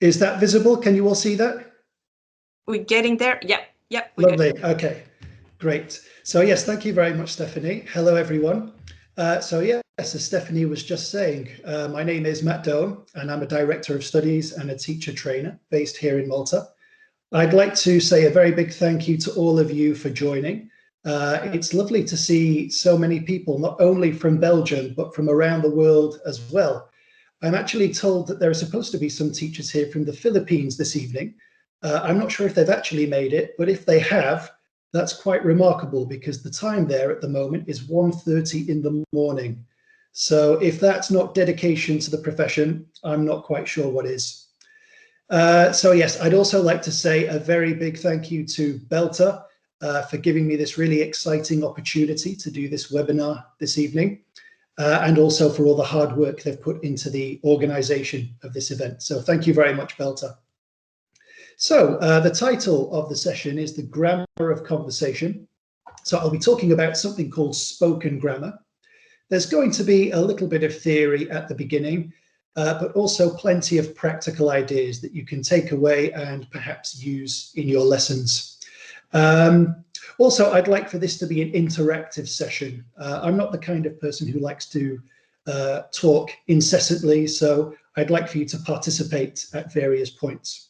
Is that visible? Can you all see that? We're getting there. Yep. Lovely. Okay, great. So yes, thank you very much, Stephanie. Hello, everyone. So yes, as Stephanie was just saying, my name is Matt Doan, and I'm a Director of Studies and a teacher trainer based here in Malta. I'd like to say a very big thank you to all of you for joining. It's lovely to see so many people, not only from Belgium, but from around the world as well. I'm actually told that there are supposed to be some teachers here from the Philippines this evening. I'm not sure if they've actually made it, but if they have, that's quite remarkable because the time there at the moment is 1:30 in the morning. So if that's not dedication to the profession, I'm not quite sure what is. So yes, I'd also like to say a very big thank you to Belter for giving me this really exciting opportunity to do this webinar this evening. And also for all the hard work they've put into the organization of this event. So thank you very much, Belter. So the title of the session is The Grammar of Conversation. So I'll be talking about something called spoken grammar. There's going to be a little bit of theory at the beginning, but also plenty of practical ideas that you can take away and perhaps use in your lessons. Also, I'd like for this to be an interactive session. I'm not the kind of person who likes to talk incessantly, so I'd like for you to participate at various points.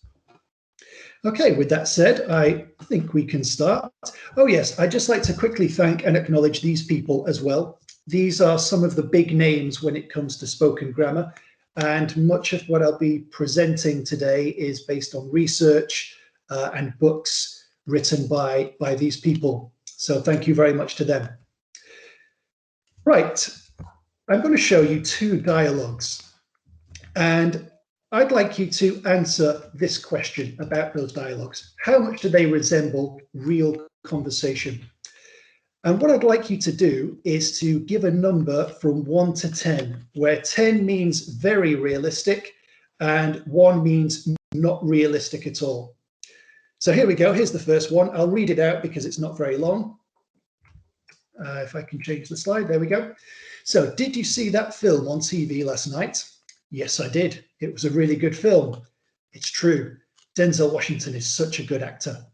Okay, with that said, I think we can start. Oh yes, I'd just like to quickly thank and acknowledge these people as well. These are some of the big names when it comes to spoken grammar, and much of what I'll be presenting today is based on research and books written by these people. So thank you very much to them. Right, I'm going to show you two dialogues, and I'd like you to answer this question about those dialogues. How much do they resemble real conversation? And what I'd like you to do is to give a number from 1 to 10, where 10 means very realistic and 1 means not realistic at all. So here we go. Here's the first one. I'll read it out because it's not very long. If I can change the slide, there we go. So, did you see that film on TV last night? Yes, I did. It was a really good film. It's true. Denzel Washington is such a good actor.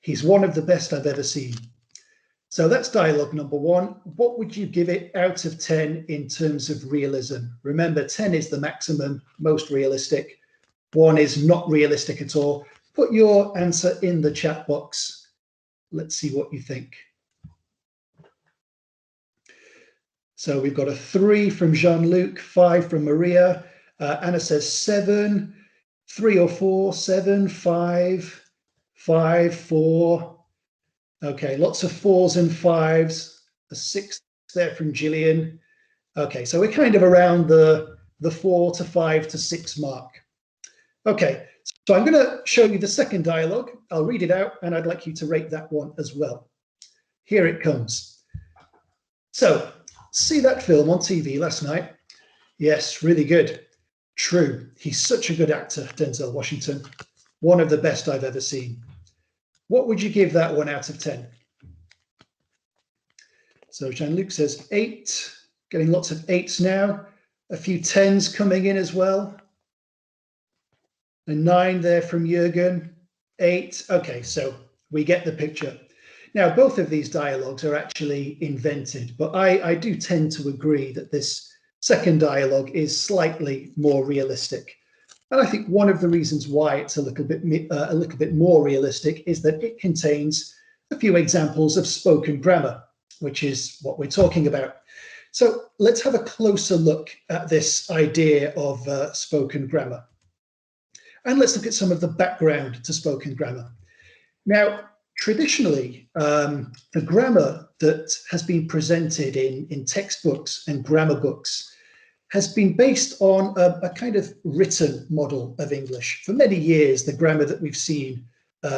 He's one of the best I've ever seen. So that's dialogue number 1. What would you give it out of 10 in terms of realism? Remember, 10 is the maximum, most realistic. 1 is not realistic at all. Put your answer in the chat box. Let's see what you think. So we've got a 3 from Jean-Luc, 5 from Maria. Anna says 7, 3 or 4, 7, 5, 5, 4. Okay, lots of 4s and 5s. A 6 there from Gillian. Okay, so we're kind of around the 4 to 5 to 6 mark. Okay, so I'm going to show you the second dialogue. I'll read it out and I'd like you to rate that one as well. Here it comes. So, see that film on TV last night? Yes, really good. True, he's such a good actor, Denzel Washington. One of the best I've ever seen. What would you give that 1 out of 10? So Jean-Luc says 8, getting lots of 8s now. A few 10s coming in as well. A 9 there from Jürgen, 8. Okay, so we get the picture. Now, both of these dialogues are actually invented, but I do tend to agree that this second dialogue is slightly more realistic. And I think one of the reasons why it's a little bit more realistic is that it contains a few examples of spoken grammar, which is what we're talking about. So let's have a closer look at this idea of spoken grammar. And let's look at some of the background to spoken grammar. Now, traditionally, the grammar that has been presented in textbooks and grammar books has been based on a kind of written model of English. For many years, the grammar that we've seen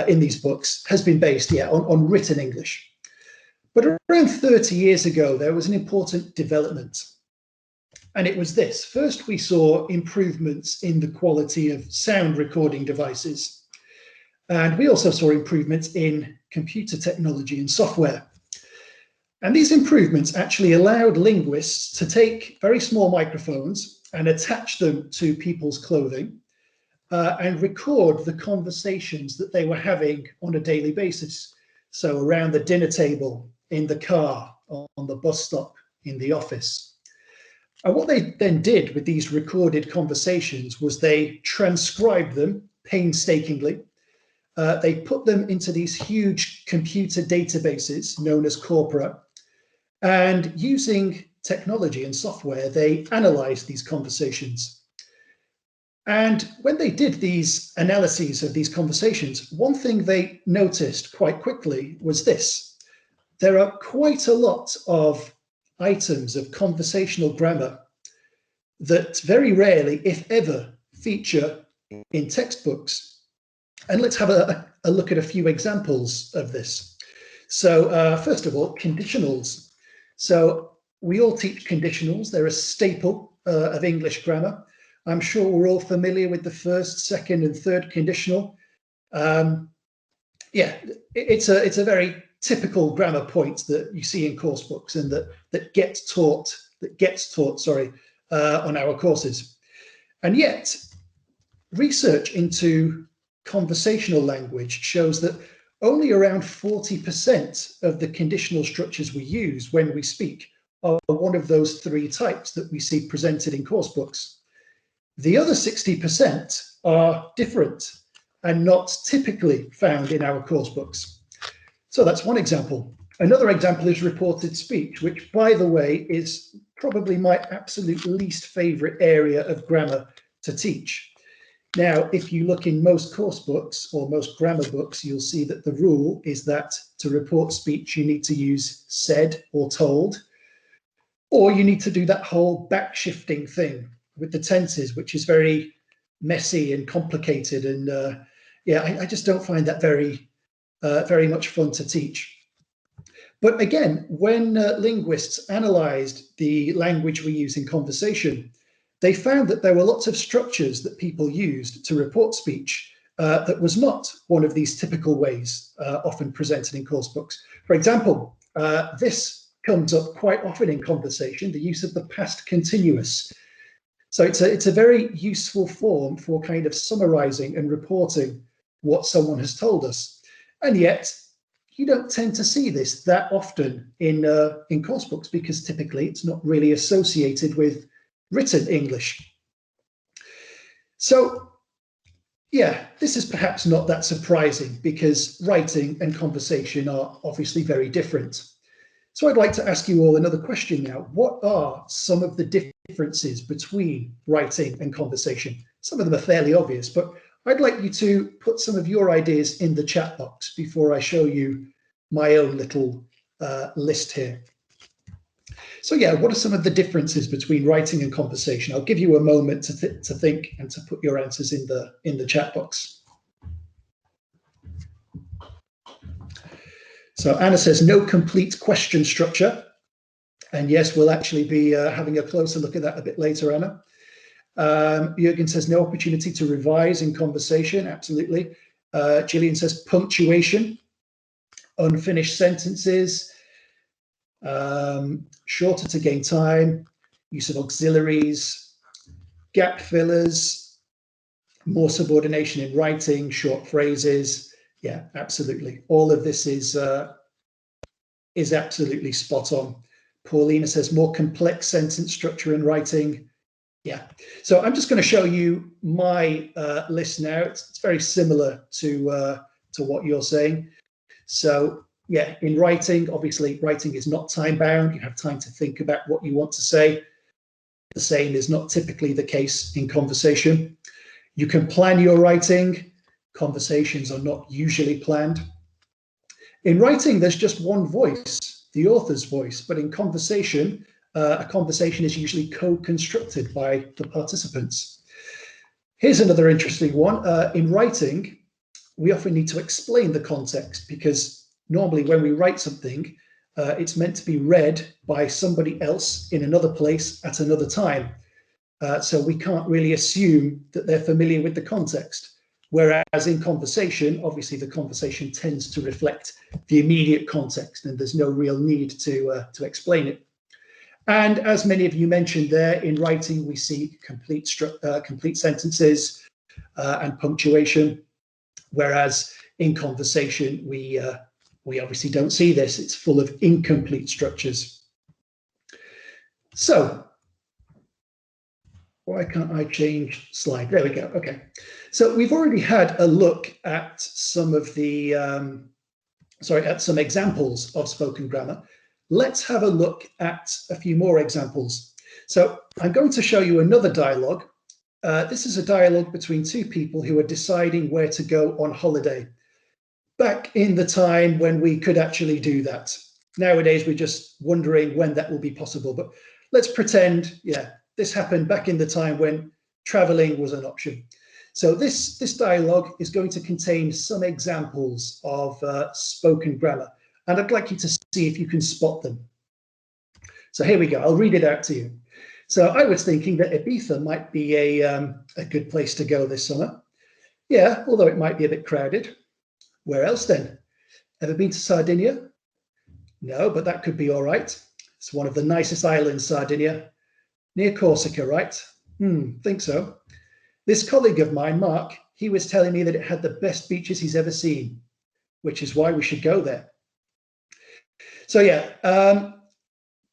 in these books has been based, on written English. But around 30 years ago, there was an important development. And it was this. First, we saw improvements in the quality of sound recording devices. And we also saw improvements in computer technology and software. And these improvements actually allowed linguists to take very small microphones and attach them to people's clothing and record the conversations that they were having on a daily basis. So around the dinner table, in the car, on the bus stop, in the office. And what they then did with these recorded conversations was they transcribed them painstakingly. They put them into these huge computer databases known as corpora. And using technology and software, they analyzed these conversations. And when they did these analyses of these conversations, one thing they noticed quite quickly was this. There are quite a lot of items of conversational grammar that very rarely, if ever, feature in textbooks. And let's have a look at a few examples of this. So first of all, conditionals. So we all teach conditionals. They're a staple of English grammar. I'm sure we're all familiar with the first, second, and third conditional. Yeah, it's a very typical grammar point that you see in course books and that gets taught on our courses. And yet, research into conversational language shows that only around 40% of the conditional structures we use when we speak are one of those three types that we see presented in course books. The other 60% are different and not typically found in our course books. So that's one example. Another example is reported speech, which, by the way, is probably my absolute least favorite area of grammar to teach. Now, if you look in most course books or most grammar books, you'll see that the rule is that to report speech, you need to use said or told, or you need to do that whole back-shifting thing with the tenses, which is very messy and complicated. And yeah, I just don't find that very much fun to teach. But again, when linguists analyzed the language we use in conversation, they found that there were lots of structures that people used to report speech that was not one of these typical ways often presented in course books. For example, this comes up quite often in conversation, the use of the past continuous. So it's a very useful form for kind of summarizing and reporting what someone has told us. And yet, you don't tend to see this that often in course books because typically it's not really associated with written English. So yeah, this is perhaps not that surprising because writing and conversation are obviously very different. So I'd like to ask you all another question now. What are some of the differences between writing and conversation? Some of them are fairly obvious, but I'd like you to put some of your ideas in the chat box before I show you my own little list here. So yeah, what are some of the differences between writing and conversation? I'll give you a moment to think and to put your answers in the chat box. So Anna says no complete question structure. And yes, we'll actually be having a closer look at that a bit later, Anna. Jürgen says no opportunity to revise in conversation. Absolutely. Gillian says punctuation, unfinished sentences, shorter to gain time, use of auxiliaries, gap fillers, more subordination in writing, short phrases. Yeah, absolutely. All of this is absolutely spot on. Paulina says more complex sentence structure in writing. Yeah, so I'm just going to show you my list now. It's very similar to what you're saying. So yeah, in writing, obviously writing is not time bound. You have time to think about what you want to say. The same is not typically the case in conversation. You can plan your writing. Conversations are not usually planned. In writing, there's just one voice, the author's voice, but in conversation, a conversation is usually co-constructed by the participants. Here's another interesting one. In writing, we often need to explain the context because normally when we write something, it's meant to be read by somebody else in another place at another time. So we can't really assume that they're familiar with the context. Whereas in conversation, obviously the conversation tends to reflect the immediate context and there's no real need to explain it. And as many of you mentioned there, in writing, we see complete sentences, and punctuation, whereas in conversation, we obviously don't see this. It's full of incomplete structures. So why can't I change slide? There we go. Okay. So we've already had a look at some of the, at some examples of spoken grammar. Let's have a look at a few more examples. So I'm going to show you another dialogue. This is a dialogue between two people who are deciding where to go on holiday. Back in the time when we could actually do that. Nowadays, we're just wondering when that will be possible. But let's pretend, yeah, this happened back in the time when traveling was an option. So this dialogue is going to contain some examples of spoken grammar. And I'd like you to see if you can spot them. So here we go. I'll read it out to you. So I was thinking that Ibiza might be a good place to go this summer. Yeah, although it might be a bit crowded. Where else then? Ever been to Sardinia? No, but that could be all right. It's one of the nicest islands, Sardinia. Near Corsica, right? Think so. This colleague of mine, Mark, he was telling me that it had the best beaches he's ever seen, which is why we should go there. So yeah,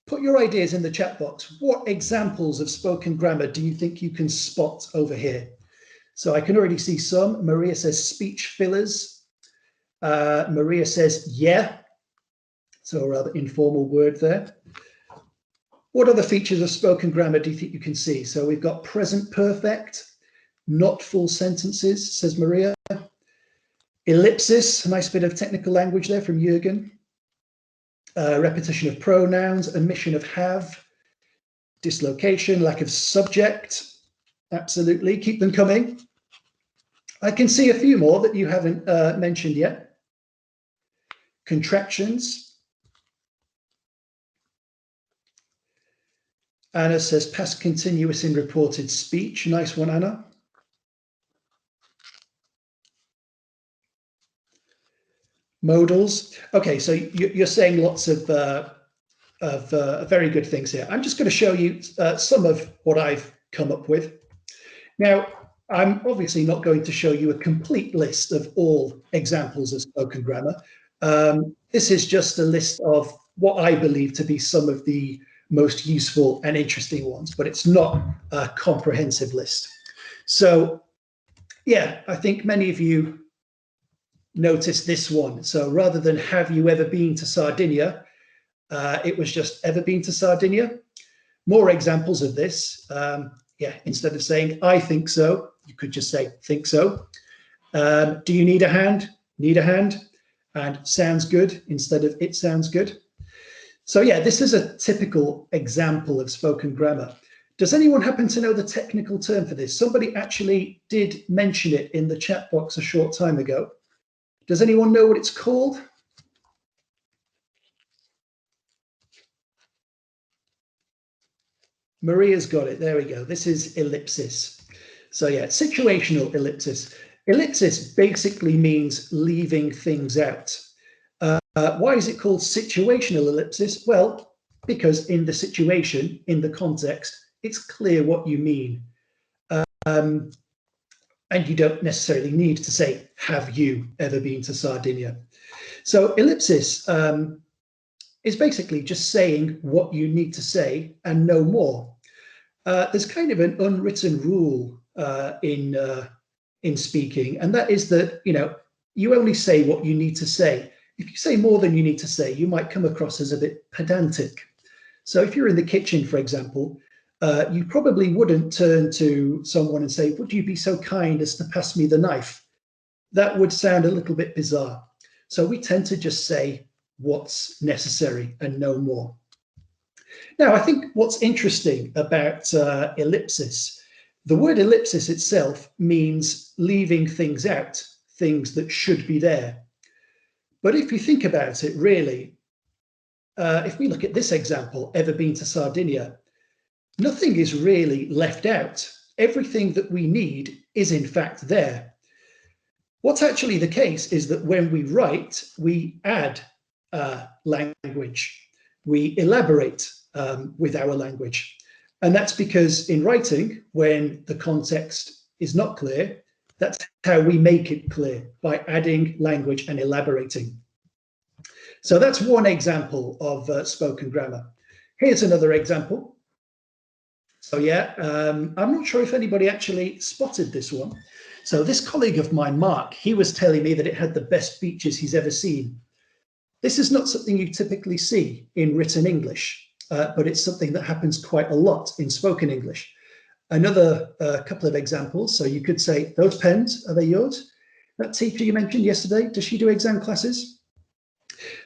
put your ideas in the chat box. What examples of spoken grammar do you think you can spot over here? So I can already see some. Maria says speech fillers. Maria says, yeah. So a rather informal word there. What other features of spoken grammar do you think you can see? So we've got present perfect, not full sentences, says Maria. Ellipsis, a nice bit of technical language there from Jürgen. Repetition of pronouns, omission of have, dislocation, lack of subject. Absolutely, keep them coming. I can see a few more that you haven't mentioned yet. Contractions. Anna says past continuous in reported speech. Nice one, Anna. Modals. Okay, so you're saying lots of very good things here. I'm just going to show you some of what I've come up with. Now, I'm obviously not going to show you a complete list of all examples of spoken grammar. This is just a list of what I believe to be some of the most useful and interesting ones, but it's not a comprehensive list. So yeah, I think many of you noticed this one. So rather than have you ever been to Sardinia, it was just ever been to Sardinia. More examples of this. Yeah, instead of saying I think so, you could just say think so. Do you need a hand? Need a hand. And sounds good instead of it sounds good. So yeah, this is a typical example of spoken grammar. Does anyone happen to know the technical term for this? Somebody actually did mention it in the chat box a short time ago. Does anyone know what it's called? Maria's got it. There we go. This is ellipsis. So yeah, situational ellipsis. Ellipsis basically means leaving things out. Why is it called situational ellipsis? Well, because in the situation, in the context, it's clear what you mean. And you don't necessarily need to say, have you ever been to Sardinia? So ellipsis is basically just saying what you need to say and no more. There's kind of an unwritten rule in speaking, and that is that, you only say what you need to say. If you say more than you need to say, you might come across as a bit pedantic. So if you're in the kitchen, for example, you probably wouldn't turn to someone and say, would you be so kind as to pass me the knife? That would sound a little bit bizarre. So we tend to just say what's necessary and no more. Now, I think what's interesting about ellipsis, the word ellipsis itself means leaving things out, things that should be there. But if you think about it, really, if we look at this example, ever been to Sardinia, nothing is really left out. Everything that we need is in fact there. What's actually the case is that when we write, we add language. We elaborate with our language. And that's because in writing, when the context is not clear, That's how we make it clear, by adding language and elaborating. So that's one example of spoken grammar. Here's another example. So yeah, I'm not sure if anybody actually spotted this one. So this colleague of mine, Mark, he was telling me that it had the best beaches he's ever seen. This is not something you typically see in written English, but it's something that happens quite a lot in spoken English. Another couple of examples. So you could say, those pens, are they yours? That teacher you mentioned yesterday, does she do exam classes?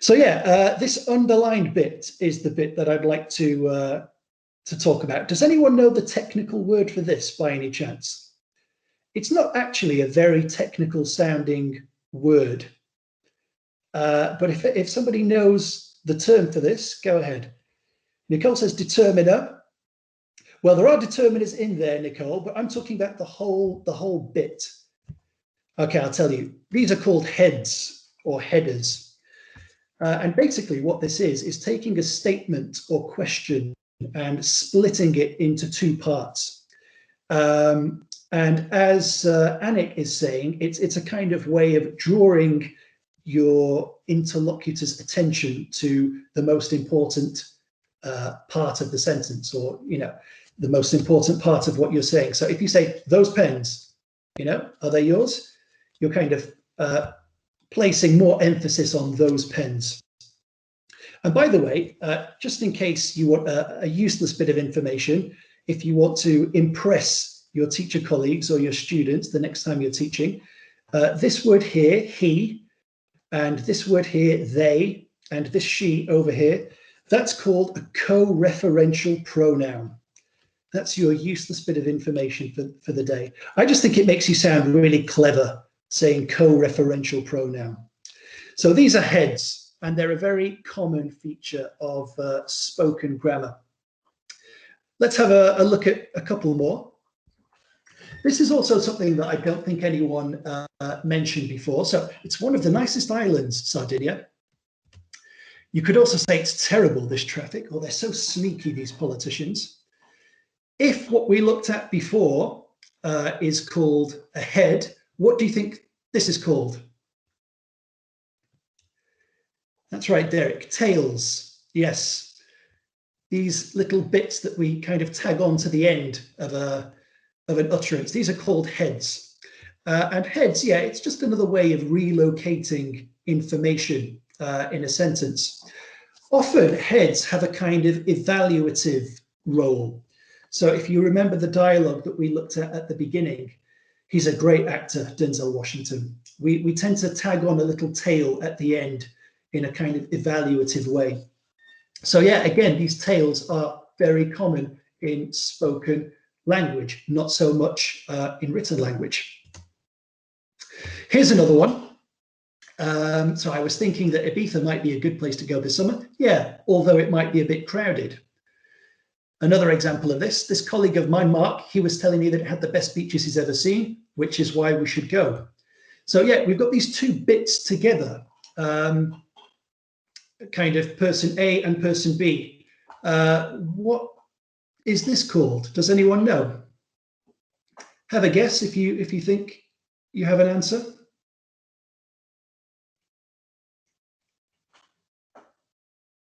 So yeah, this underlined bit is the bit that I'd like to talk about. Does anyone know the technical word for this by any chance? It's not actually a very technical sounding word, but if somebody knows the term for this, go ahead. Nicole says determiner. Well, there are determiners in there, Nicole, but I'm talking about the whole bit. Okay, I'll tell you. These are called heads or headers. And basically what this is taking a statement or question and splitting it into two parts. And as Anik is saying, it's a kind of way of drawing your interlocutor's attention to the most important part of the sentence, or, you know, the most important part of what you're saying. So if you say, those pens, you know, are they yours? You're kind of placing more emphasis on those pens. And by the way, just in case you want a useless bit of information, if you want to impress your teacher colleagues or your students the next time you're teaching, this word here, he, and this word here, they, and this she over here, that's called a co-referential pronoun. That's your useless bit of information for the day. I just think it makes you sound really clever saying co-referential pronoun. So these are heads, and they're a very common feature of spoken grammar. Let's have a look at a couple more. This is also something that I don't think anyone mentioned before. So it's one of the nicest islands, Sardinia. You could also say it's terrible, this traffic, or they're so sneaky, these politicians. If what we looked at before is called a head, what do you think this is called? That's right, Derek, tails. Yes, these little bits that we kind of tag on to the end of an utterance, these are called heads. And heads, yeah, it's just another way of relocating information in a sentence. Often heads have a kind of evaluative role. So if you remember the dialogue that we looked at the beginning, he's a great actor, Denzel Washington. We tend to tag on a little tail at the end in a kind of evaluative way. So yeah, again, these tails are very common in spoken language, not so much in written language. Here's another one. So I was thinking that Ibiza might be a good place to go this summer. Yeah, although it might be a bit crowded. Another example of this colleague of mine, Mark, he was telling me that it had the best beaches he's ever seen, which is why we should go. So yeah, we've got these two bits together, kind of person A and person B. What is this called? Does anyone know? Have a guess if you think you have an answer.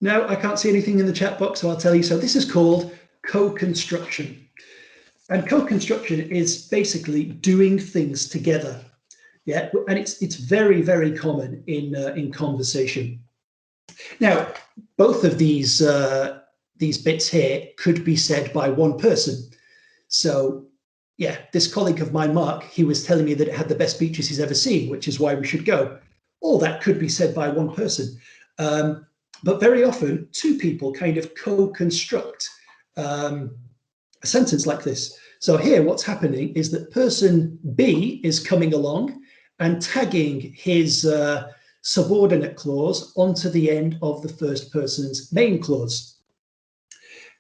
No, I can't see anything in the chat box, so I'll tell you. So this is called co-construction. And co-construction is basically doing things together. Yeah, and it's very, very common in conversation. Now, both of these bits here could be said by one person. So yeah, this colleague of mine, Mark, he was telling me that it had the best beaches he's ever seen, which is why we should go. All that could be said by one person. But very often, two people kind of co-construct a sentence like this. So here, what's happening is that person B is coming along and tagging his subordinate clause onto the end of the first person's main clause.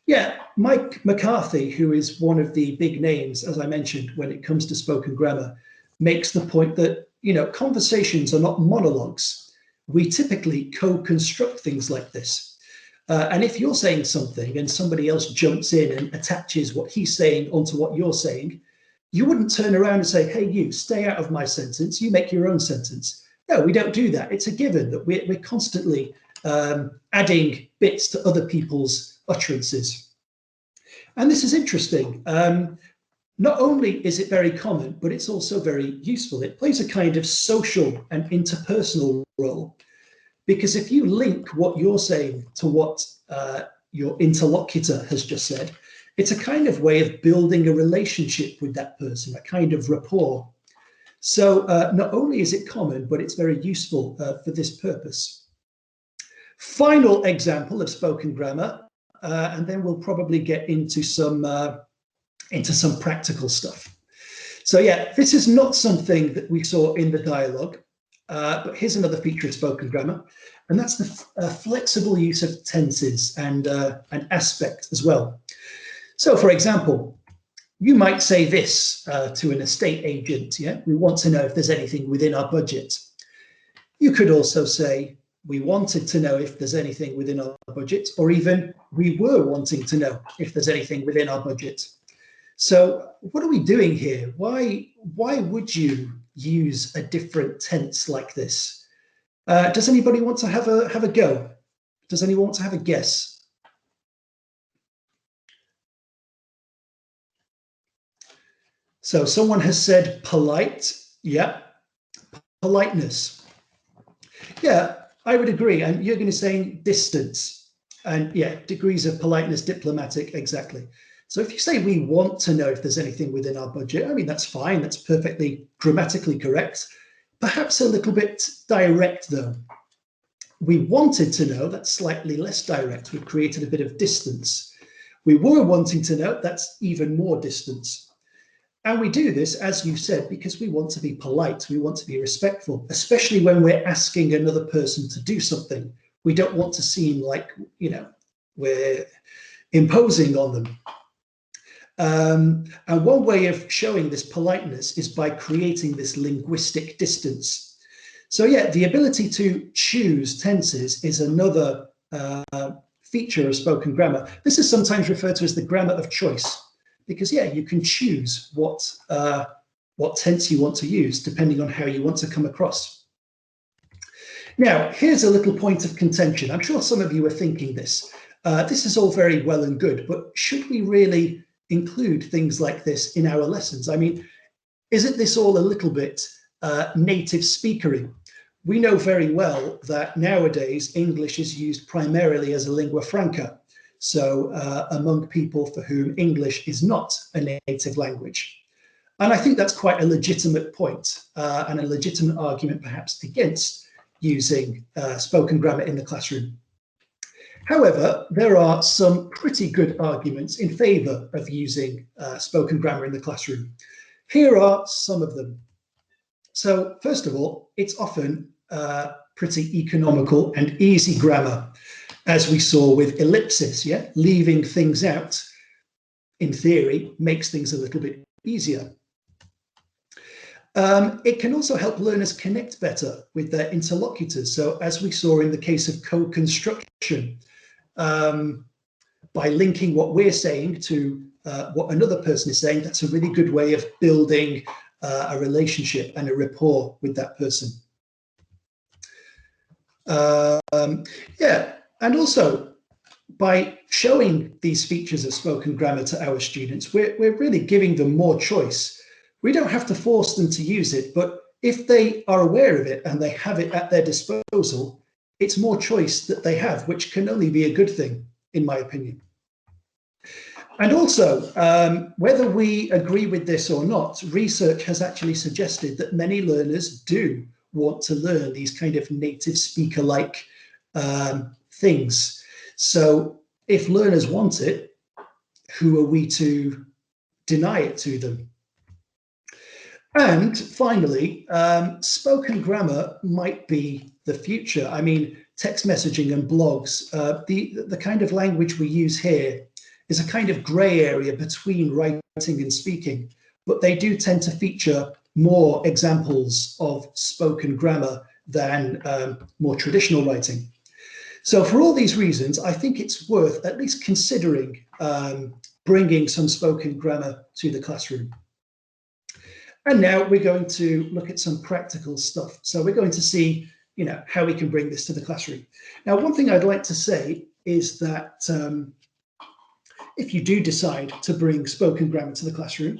Yeah, Mike McCarthy, who is one of the big names, as I mentioned, when it comes to spoken grammar, makes the point that, you know, conversations are not monologues. We typically co-construct things like this. And if you're saying something and somebody else jumps in and attaches what he's saying onto what you're saying, You wouldn't turn around and say, hey, you stay out of my sentence, you make your own sentence. No, we don't do that. It's a given that we're constantly adding bits to other people's utterances. And this is interesting. Not only is it very common, but it's also very useful. It plays a kind of social and interpersonal role, because if you link what you're saying to what your interlocutor has just said, it's a kind of way of building a relationship with that person, a kind of rapport. So not only is it common, but it's very useful for this purpose. Final example of spoken grammar, and then we'll probably get into some practical stuff. So yeah, this is not something that we saw in the dialogue, but here's another feature of spoken grammar, and that's the flexible use of tenses and an aspect as well. So for example, you might say this to an estate agent, yeah? We want to know if there's anything within our budget. You could also say, we wanted to know if there's anything within our budget, or even we were wanting to know if there's anything within our budget. So what are we doing here? Why would you use a different tense like this? Does anybody want to have a go? Does anyone want to have a guess? So someone has said polite. Yeah, politeness. Yeah, I would agree. And you're going to say distance. And yeah, degrees of politeness, diplomatic, exactly. So if you say we want to know if there's anything within our budget, I mean, that's fine. That's perfectly grammatically correct. Perhaps a little bit direct, though. We wanted to know, that's slightly less direct. We've created a bit of distance. We were wanting to know, that's even more distance. And we do this, as you said, because we want to be polite. We want to be respectful, especially when we're asking another person to do something. We don't want to seem like, you know, we're imposing on them. And one way of showing this politeness is by creating this linguistic distance. So yeah, the ability to choose tenses is another feature of spoken grammar. This is sometimes referred to as the grammar of choice, because yeah, you can choose what tense you want to use depending on how you want to come across. Now, here's a little point of contention. I'm sure some of you are thinking this. This is all very well and good, but should we really include things like this in our lessons? I mean, isn't this all a little bit native speakery? We know very well that nowadays English is used primarily as a lingua franca. So among people for whom English is not a native language. And I think that's quite a legitimate point and a legitimate argument perhaps against using spoken grammar in the classroom. However, there are some pretty good arguments in favour of using spoken grammar in the classroom. Here are some of them. So first of all, it's often pretty economical and easy grammar, as we saw with ellipsis, yeah? Leaving things out, in theory, makes things a little bit easier. It can also help learners connect better with their interlocutors. So as we saw in the case of co-construction, by linking what we're saying to what another person is saying, that's a really good way of building a relationship and a rapport with that person. Yeah, and also by showing these features of spoken grammar to our students, we're really giving them more choice. We don't have to force them to use it, but if they are aware of it and they have it at their disposal, it's more choice that they have, which can only be a good thing, in my opinion. And also, whether we agree with this or not, research has actually suggested that many learners do want to learn these kind of native speaker-like things. So if learners want it, who are we to deny it to them? And finally, spoken grammar might be the future. I mean, text messaging and blogs, the kind of language we use here is a kind of grey area between writing and speaking, but they do tend to feature more examples of spoken grammar than more traditional writing. So for all these reasons, I think it's worth at least considering bringing some spoken grammar to the classroom. And now we're going to look at some practical stuff. So we're going to see, how we can bring this to the classroom. Now, one thing I'd like to say is that if you do decide to bring spoken grammar to the classroom,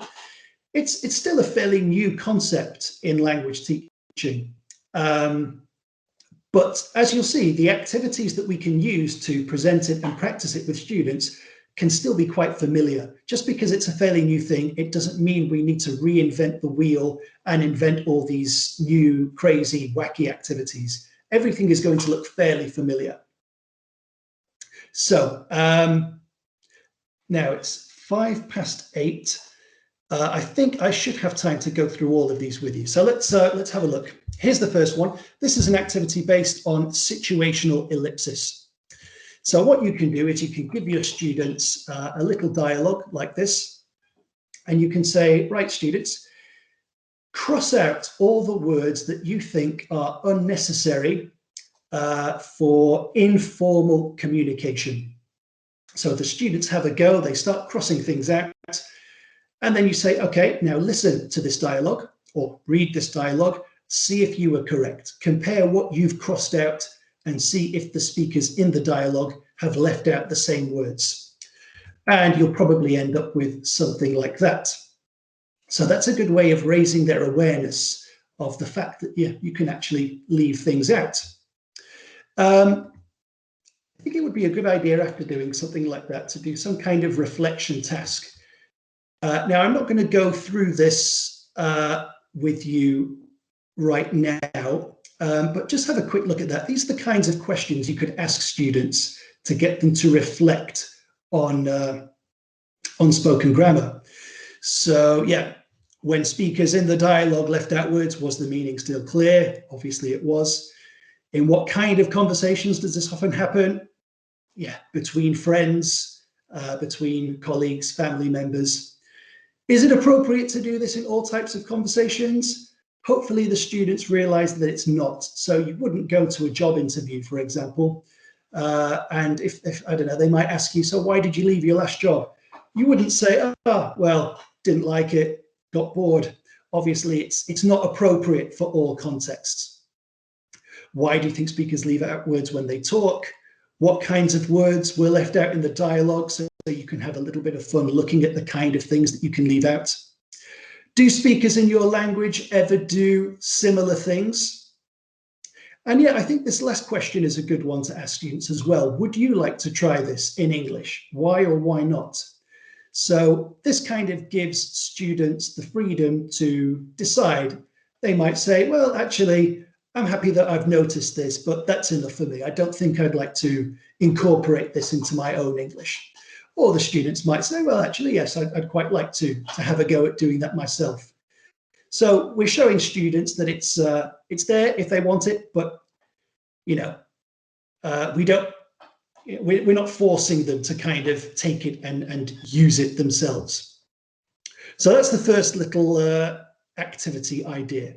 it's still a fairly new concept in language teaching. But as you'll see, the activities that we can use to present it and practice it with students can still be quite familiar. Just because it's a fairly new thing, it doesn't mean we need to reinvent the wheel and invent all these new, crazy, wacky activities. Everything is going to look fairly familiar. So now it's 8:05. I think I should have time to go through all of these with you. So let's have a look. Here's the first one. This is an activity based on situational ellipsis. So what you can do is you can give your students a little dialogue like this, and you can say, right, students, cross out all the words that you think are unnecessary for informal communication. So the students have a go, they start crossing things out, and then you say, okay, now listen to this dialogue or read this dialogue, see if you were correct. Compare what you've crossed out and see if the speakers in the dialogue have left out the same words. And you'll probably end up with something like that. So that's a good way of raising their awareness of the fact that, yeah, you can actually leave things out. I think it would be a good idea after doing something like that to do some kind of reflection task. Now, I'm not going to go through this with you right now, but just have a quick look at that. These are the kinds of questions you could ask students to get them to reflect on spoken grammar. So, yeah, when speakers in the dialogue left out words, was the meaning still clear? Obviously it was. In what kind of conversations does this often happen? Yeah, between friends, between colleagues, family members. Is it appropriate to do this in all types of conversations? Hopefully the students realize that it's not. So you wouldn't go to a job interview, for example, and if I don't know, they might ask you, so why did you leave your last job? You wouldn't say, oh, well, didn't like it, got bored. Obviously, it's not appropriate for all contexts. Why do you think speakers leave out words when they talk? What kinds of words were left out in the dialogue, so you can have a little bit of fun looking at the kind of things that you can leave out? Do speakers in your language ever do similar things? And yeah, I think this last question is a good one to ask students as well. Would you like to try this in English? Why or why not? So this kind of gives students the freedom to decide. They might say, well, actually, I'm happy that I've noticed this, but that's enough for me. I don't think I'd like to incorporate this into my own English. Or the students might say, well, actually, yes, I'd quite like to have a go at doing that myself. So we're showing students that it's there if they want it, but we're not forcing them to kind of take it and use it themselves. So that's the first little activity idea.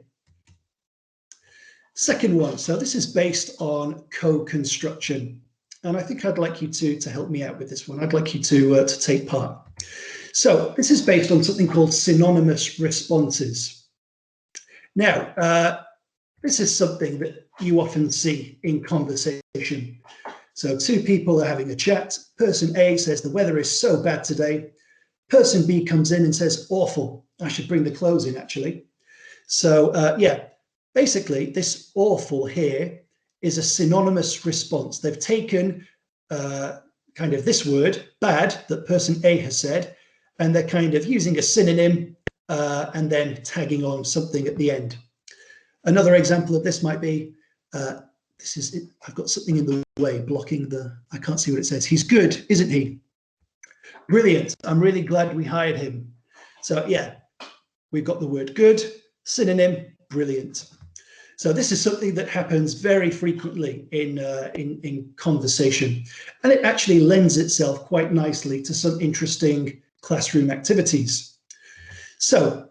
Second one, so this is based on co-construction. And I think I'd like you to help me out with this one. I'd like you to take part. So this is based on something called synonymous responses. Now, this is something that you often see in conversation. So two people are having a chat. Person A says the weather is so bad today. Person B comes in and says awful. I should bring the clothes in actually. So yeah, basically this awful here is a synonymous response. They've taken kind of this word, bad, that person A has said, and they're kind of using a synonym and then tagging on something at the end. Another example of this might be, I've got something in the way blocking I can't see what it says. He's good, isn't he? Brilliant. I'm really glad we hired him. So yeah, we've got the word good, synonym, brilliant. So this is something that happens very frequently in conversation, and it actually lends itself quite nicely to some interesting classroom activities. So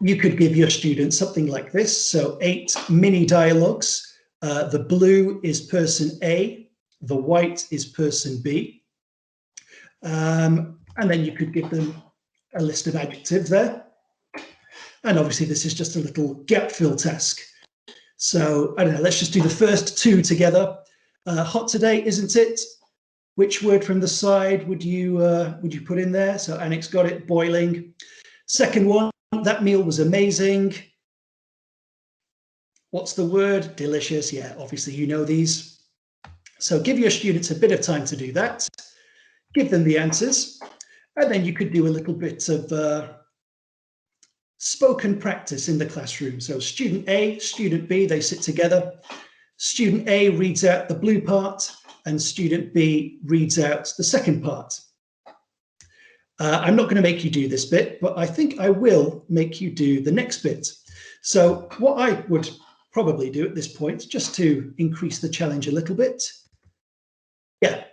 you could give your students something like this. So 8 mini dialogues. The blue is person A, the white is person B. And then you could give them a list of adjectives there. And obviously this is just a little gap fill task. So I don't know, let's just do the first two together. Hot today, isn't it? Which word from the side would you put in there? So Annick's got it, boiling. Second one, that meal was amazing. What's the word? Delicious. Yeah, obviously you know these. So give your students a bit of time to do that. Give them the answers. And then you could do a little bit of spoken practice in the classroom. So student A, student B, they sit together. Student A reads out the blue part and student B reads out the second part. I'm not going to make you do this bit, but I think I will make you do the next bit. So what I would probably do at this point, just to increase the challenge a little bit. Yeah,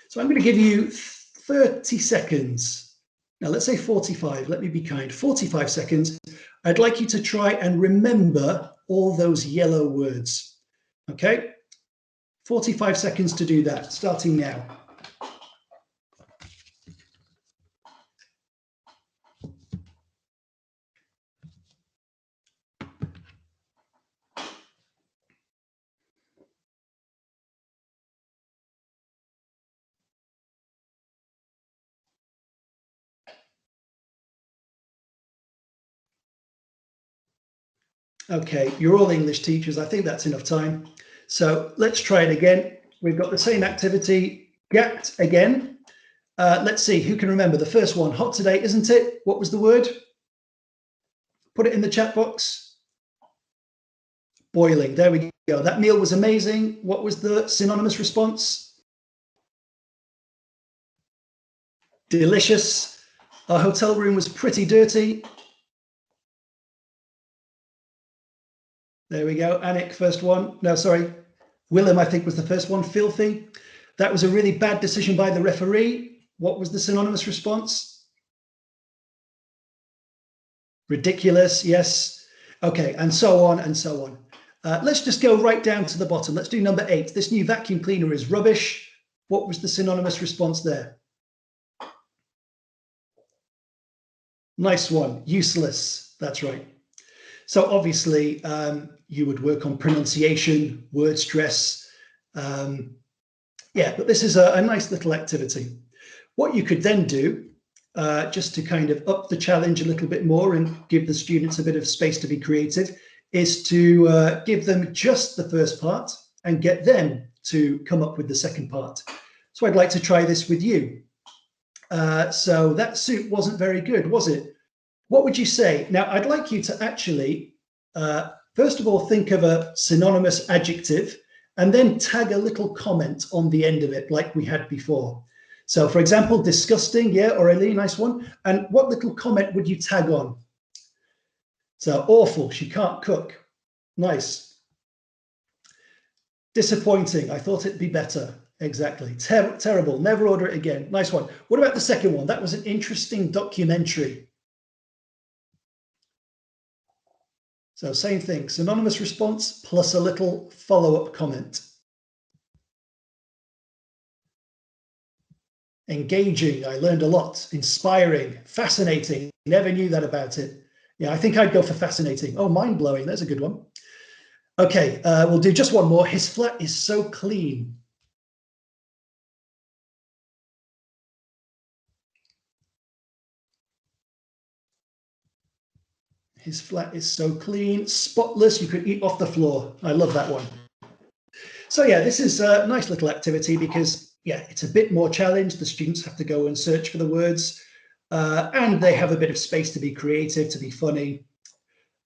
so I'm going to give you 30 seconds. Now let's say 45, let me be kind, 45 seconds. I'd like you to try and remember all those yellow words, okay? 45 seconds to do that, starting now. Okay, you're all English teachers. I think that's enough time. So let's try it again. We've got the same activity, gapped again. Let's see, who can remember the first one? Hot today, isn't it? What was the word? Put it in the chat box. Boiling, there we go. That meal was amazing. What was the synonymous response? Delicious. Our hotel room was pretty dirty. There we go. Annick, first one. No, sorry. Willem, I think, was the first one. Filthy. That was a really bad decision by the referee. What was the synonymous response? Ridiculous. Yes. Okay. And so on and so on. Let's just go right down to the bottom. Let's do number 8. This new vacuum cleaner is rubbish. What was the synonymous response there? Nice one. Useless. That's right. So obviously, you would work on pronunciation, word stress. Yeah, but this is a nice little activity. What you could then do, just to kind of up the challenge a little bit more and give the students a bit of space to be creative, is to give them just the first part and get them to come up with the second part. So I'd like to try this with you. So that soup wasn't very good, was it? What would you say? Now, I'd like you to actually, first of all, think of a synonymous adjective and then tag a little comment on the end of it like we had before. So, for example, disgusting, yeah, Aurélie, nice one. And what little comment would you tag on? So, awful, she can't cook. Nice. Disappointing, I thought it'd be better. Exactly. Terrible, never order it again. Nice one. What about the second one? That was an interesting documentary. So same thing, synonymous response plus a little follow-up comment. Engaging, I learned a lot. Inspiring, fascinating, never knew that about it. Yeah, I think I'd go for fascinating. Oh, mind-blowing, that's a good one. Okay, we'll do just one more. His flat is so clean. His flat is so clean, spotless, you could eat off the floor. I love that one. So yeah, this is a nice little activity because, yeah, it's a bit more challenge. The students have to go and search for the words and they have a bit of space to be creative, to be funny.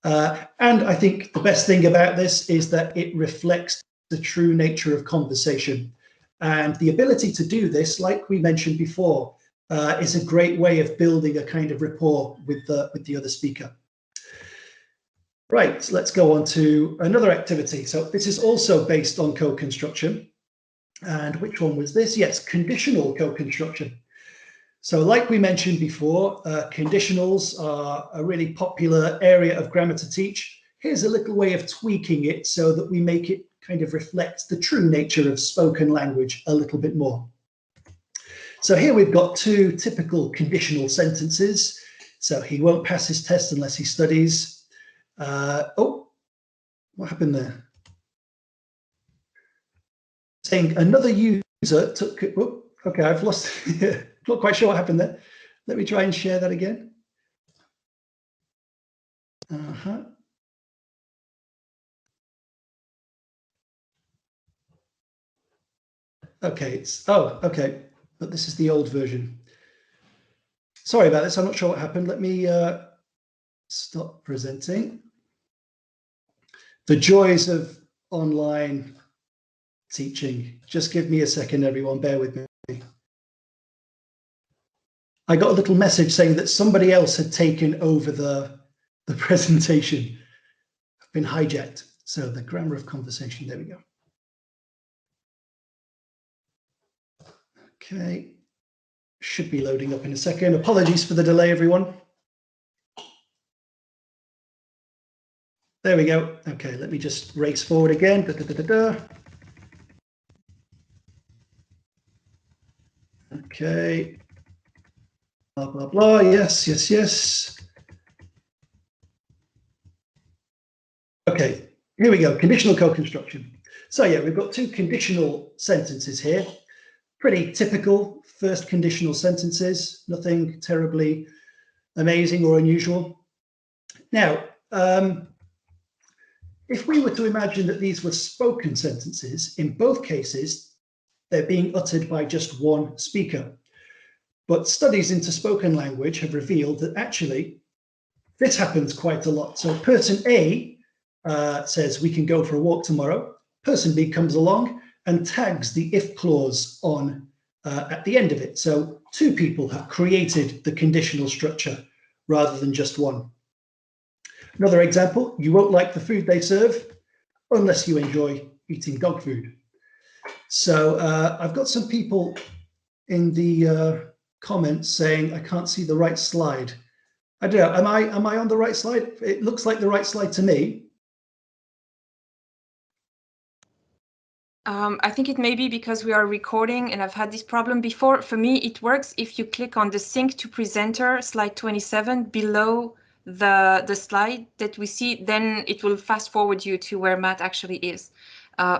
And I think the best thing about this is that it reflects the true nature of conversation. And the ability to do this, like we mentioned before, is a great way of building a kind of rapport with the other speaker. Right, let's go on to another activity. So this is also based on co-construction. And which one was this? Yes, conditional co-construction. So like we mentioned before, conditionals are a really popular area of grammar to teach. Here's a little way of tweaking it so that we make it kind of reflect the true nature of spoken language a little bit more. So here we've got two typical conditional sentences. So he won't pass his test unless he studies. Oh, what happened there? Saying another user took, oh, okay, I've lost, not quite sure what happened there. Let me try and share that again. Okay, okay, but this is the old version. Sorry about this, I'm not sure what happened. Let me stop presenting. The joys of online teaching. Just give me a second, everyone, bear with me. I got a little message saying that somebody else had taken over the presentation. I've been hijacked. So the grammar of conversation, there we go. Okay, should be loading up in a second. Apologies for the delay, everyone. There we go. Okay, let me just race forward again. Okay. Blah, blah, blah. Yes, yes, yes. Okay, here we go. Conditional co-construction. So yeah, we've got two conditional sentences here. Pretty typical first conditional sentences, nothing terribly amazing or unusual. Now, if we were to imagine that these were spoken sentences, in both cases, they're being uttered by just one speaker. But studies into spoken language have revealed that actually this happens quite a lot. So person A says, we can go for a walk tomorrow. Person B comes along and tags the if clause on at the end of it. So two people have created the conditional structure rather than just one. Another example, you won't like the food they serve unless you enjoy eating dog food. So I've got some people in the comments saying, I can't see the right slide. I don't know, am I on the right slide? It looks like the right slide to me. I think it may be because we are recording and I've had this problem before. For me, it works if you click on the sync to presenter, slide 27, below the slide that we see, then it will fast forward you to where Matt actually is.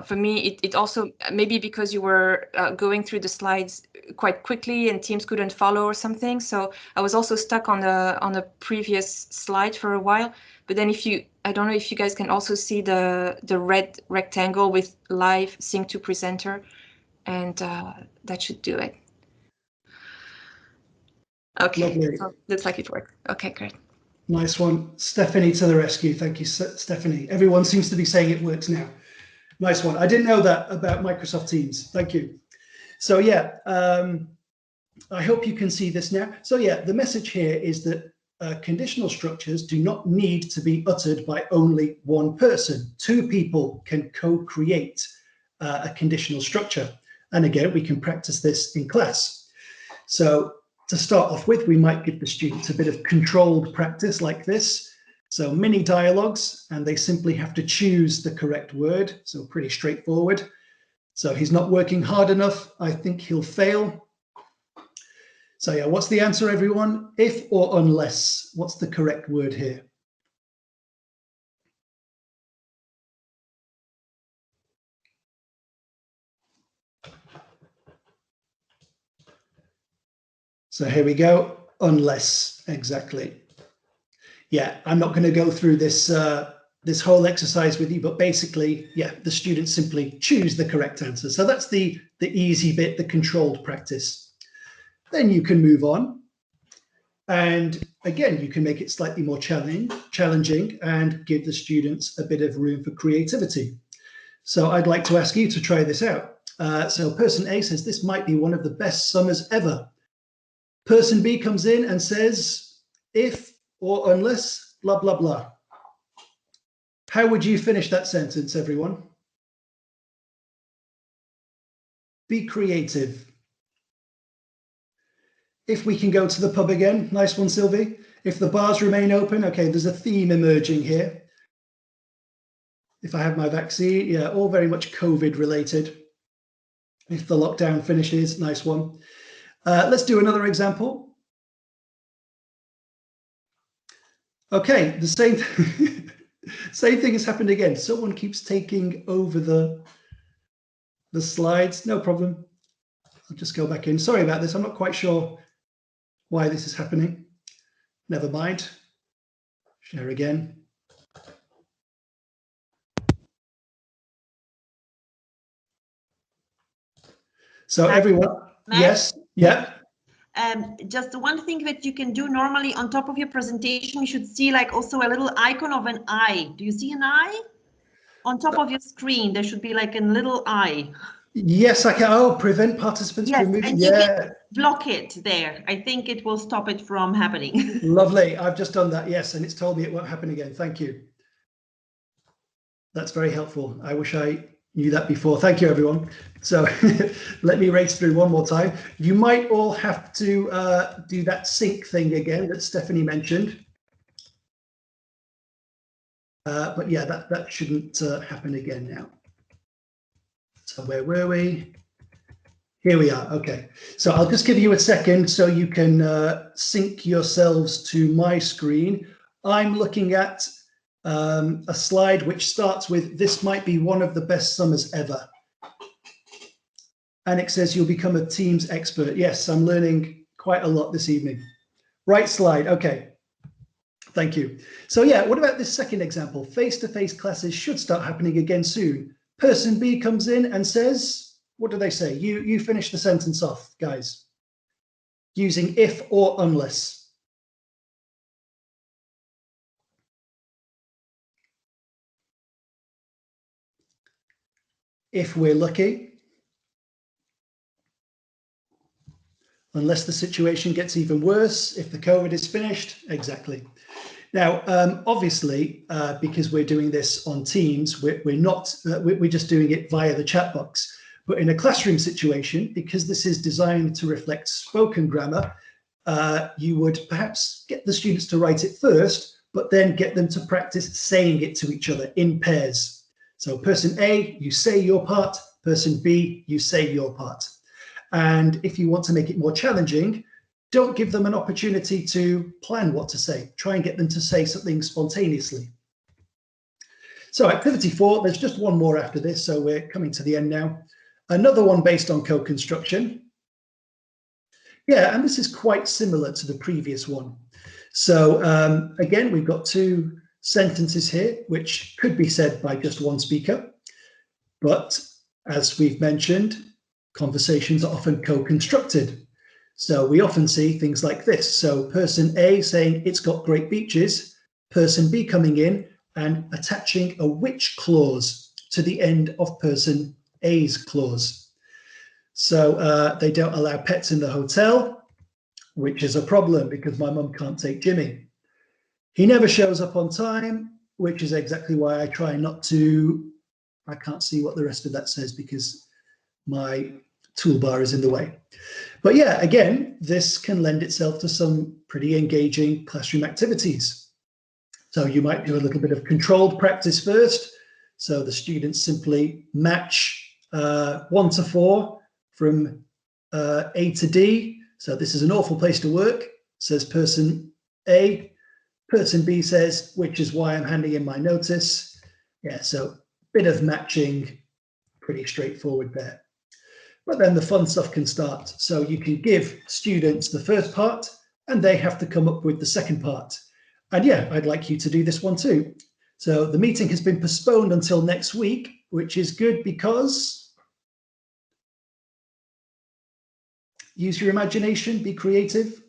For me, it also, maybe because you were going through the slides quite quickly and Teams couldn't follow or something. So I was also stuck on a previous slide for a while. But then if you, I don't know if you guys can also see the red rectangle with live sync to presenter, and that should do it. Okay, so looks like it worked. Okay, great. Nice one. Stephanie to the rescue. Thank you, Stephanie. Everyone seems to be saying it works now. Nice one. I didn't know that about Microsoft Teams. Thank you. So yeah, I hope you can see this now. So yeah, the message here is that conditional structures do not need to be uttered by only one person. Two people can co-create a conditional structure. And again, we can practice this in class. So to start off with, we might give the students a bit of controlled practice like this. So mini dialogues, and they simply have to choose the correct word. So pretty straightforward. So he's not working hard enough. I think he'll fail. So yeah, what's the answer, everyone? If or unless, what's the correct word here? So here we go, unless, exactly. Yeah, I'm not going to go through this this whole exercise with you, but basically, yeah, the students simply choose the correct answer. So that's the easy bit, the controlled practice. Then you can move on. And again, you can make it slightly more challenging and give the students a bit of room for creativity. So I'd like to ask you to try this out. So person A says, this might be one of the best summers ever. Person B comes in and says, if or unless, blah, blah, blah. How would you finish that sentence, everyone? Be creative. If we can go to the pub again, nice one, Sylvie. If the bars remain open, okay, there's a theme emerging here. If I have my vaccine, yeah, all very much COVID related. If the lockdown finishes, nice one. Let's do another example. Okay, the same same thing has happened again. Someone keeps taking over the slides. No problem. I'll just go back in. Sorry about this. I'm not quite sure why this is happening. Never mind. Share again. So everyone, Matt? Yes, yeah. Just the one thing that you can do normally on top of your presentation, you should see like also a little icon of an eye. Do you see an eye? On top of your screen, there should be like a little eye. Yes, I can. Oh, prevent participants from moving. And you can block it there. I think it will stop it from happening. Lovely. I've just done that. Yes, and it's told me it won't happen again. Thank you. That's very helpful. I wish I knew that before. Thank you, everyone. So let me race through one more time. You might all have to do that sync thing again that Stephanie mentioned. But yeah, that shouldn't happen again now. So where were we? Here we are. Okay. So I'll just give you a second so you can sync yourselves to my screen. I'm looking at a slide which starts with, "This might be one of the best summers ever." And it says you'll become a Teams expert. Yes, I'm learning quite a lot this evening. Right slide. Okay. Thank you. So yeah, what about this second example? Face-to-face classes should start happening again soon. Person B comes in and says, what do they say? You finish the sentence off, guys, using if or unless. If we're lucky. Unless the situation gets even worse, if the COVID is finished, exactly. Now, obviously, because we're doing this on Teams, we're just doing it via the chat box. But in a classroom situation, because this is designed to reflect spoken grammar, you would perhaps get the students to write it first, but then get them to practice saying it to each other in pairs. So person A, you say your part, person B, you say your part. And if you want to make it more challenging, don't give them an opportunity to plan what to say. Try and get them to say something spontaneously. So activity 4, there's just one more after this, so we're coming to the end now. Another one based on co-construction. Yeah, and this is quite similar to the previous one. So again, we've got 2 sentences here, which could be said by just one speaker. But as we've mentioned, conversations are often co-constructed. So we often see things like this. So person A saying it's got great beaches, person B coming in and attaching a which clause to the end of person A's clause. So they don't allow pets in the hotel, which is a problem because my mum can't take Jimmy. He never shows up on time, which is exactly why I try not to. I can't see what the rest of that says because my toolbar is in the way. But yeah, again, this can lend itself to some pretty engaging classroom activities. So you might do a little bit of controlled practice first. So the students simply match 1 to 4 from A to D. So this is an awful place to work, says person A. Person B says, which is why I'm handing in my notice. Yeah, so bit of matching, pretty straightforward there. But then the fun stuff can start. So you can give students the first part and they have to come up with the second part. And yeah, I'd like you to do this one too. So the meeting has been postponed until next week, which is good because use your imagination, be creative.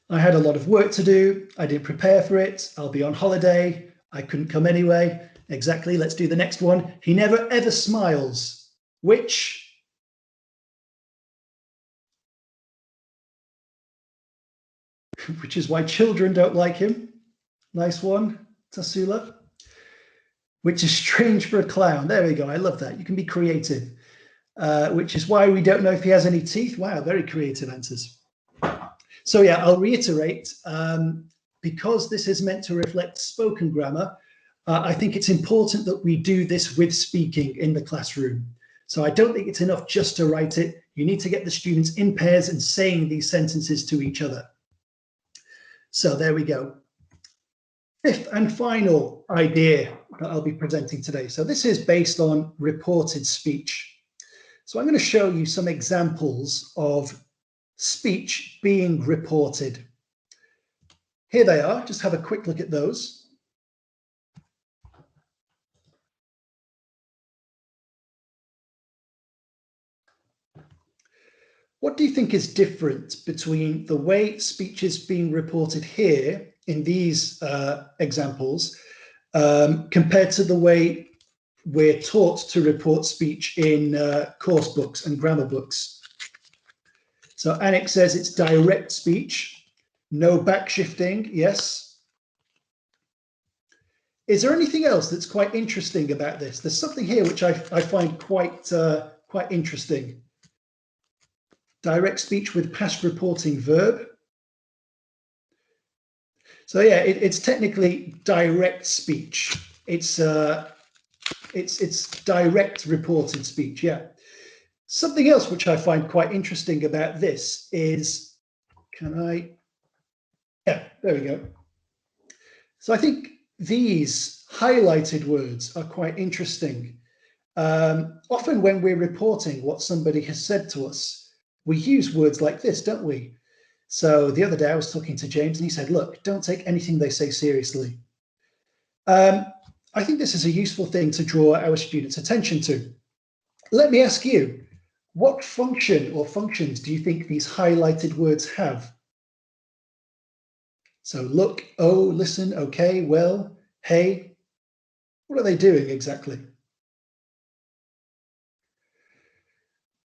I had a lot of work to do. I didn't prepare for it. I'll be on holiday. I couldn't come anyway. Exactly. Let's do the next one. He never ever smiles, which is why children don't like him. Nice one, Tasula. Which is strange for a clown. There we go. I love that. You can be creative. Which is why we don't know if he has any teeth. Wow, very creative answers. So yeah, I'll reiterate, because this is meant to reflect spoken grammar, I think it's important that we do this with speaking in the classroom. So I don't think it's enough just to write it. You need to get the students in pairs and saying these sentences to each other. So there we go. Fifth and final idea that I'll be presenting today. So this is based on reported speech. So I'm going to show you some examples of speech being reported. Here they are. Just have a quick look at those. What do you think is different between the way speech is being reported here in these examples compared to the way we're taught to report speech in course books and grammar books? So Annick says it's direct speech, no backshifting, yes. Is there anything else that's quite interesting about this? There's something here which I find quite interesting. Direct speech with past reporting verb. So yeah, it's technically direct speech. It's direct reported speech, yeah. Something else which I find quite interesting about this is, yeah, there we go. So I think these highlighted words are quite interesting. Often when we're reporting what somebody has said to us, we use words like this, don't we? So the other day I was talking to James and he said, look, don't take anything they say seriously. I think this is a useful thing to draw our students' attention to. Let me ask you, what function or functions do you think these highlighted words have? So look, oh, listen, okay, well, hey, what are they doing exactly?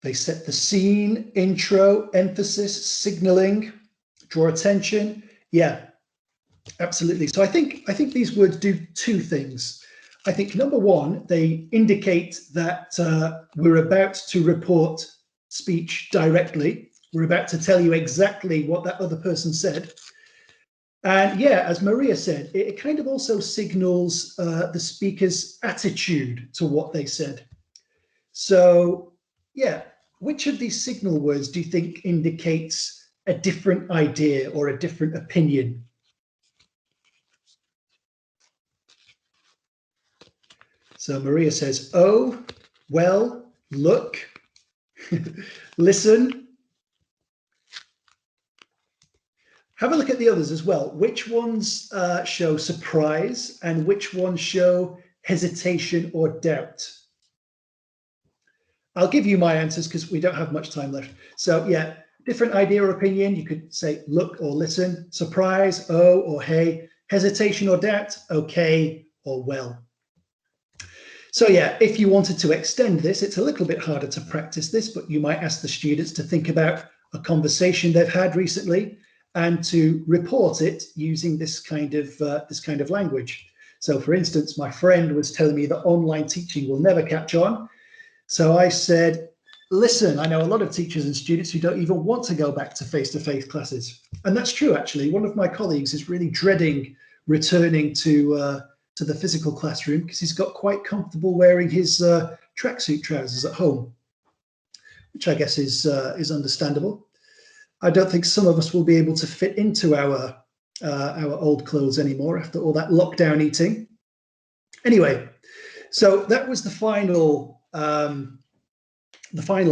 They set the scene, intro, emphasis, signaling, draw attention. Yeah, absolutely. So I think these words do two things. I think number one, they indicate that we're about to report speech directly. We're about to tell you exactly what that other person said. And yeah, as Maria said, it kind of also signals the speaker's attitude to what they said. So yeah, which of these signal words do you think indicates a different idea or a different opinion? So Maria says, oh, well, look, listen. Have a look at the others as well. Which ones show surprise and which ones show hesitation or doubt? I'll give you my answers because we don't have much time left. So yeah, different idea or opinion. You could say look or listen, surprise, oh or hey, hesitation or doubt, okay or well. So yeah, if you wanted to extend this, it's a little bit harder to practice this, but you might ask the students to think about a conversation they've had recently and to report it using this kind of language. So for instance, my friend was telling me that online teaching will never catch on. So I said, listen, I know a lot of teachers and students who don't even want to go back to face-to-face classes. And that's true, actually. One of my colleagues is really dreading returning to the physical classroom because he's got quite comfortable wearing his tracksuit trousers at home, which I guess is understandable. I don't think some of us will be able to fit into our old clothes anymore after all that lockdown eating. Anyway, so that was the final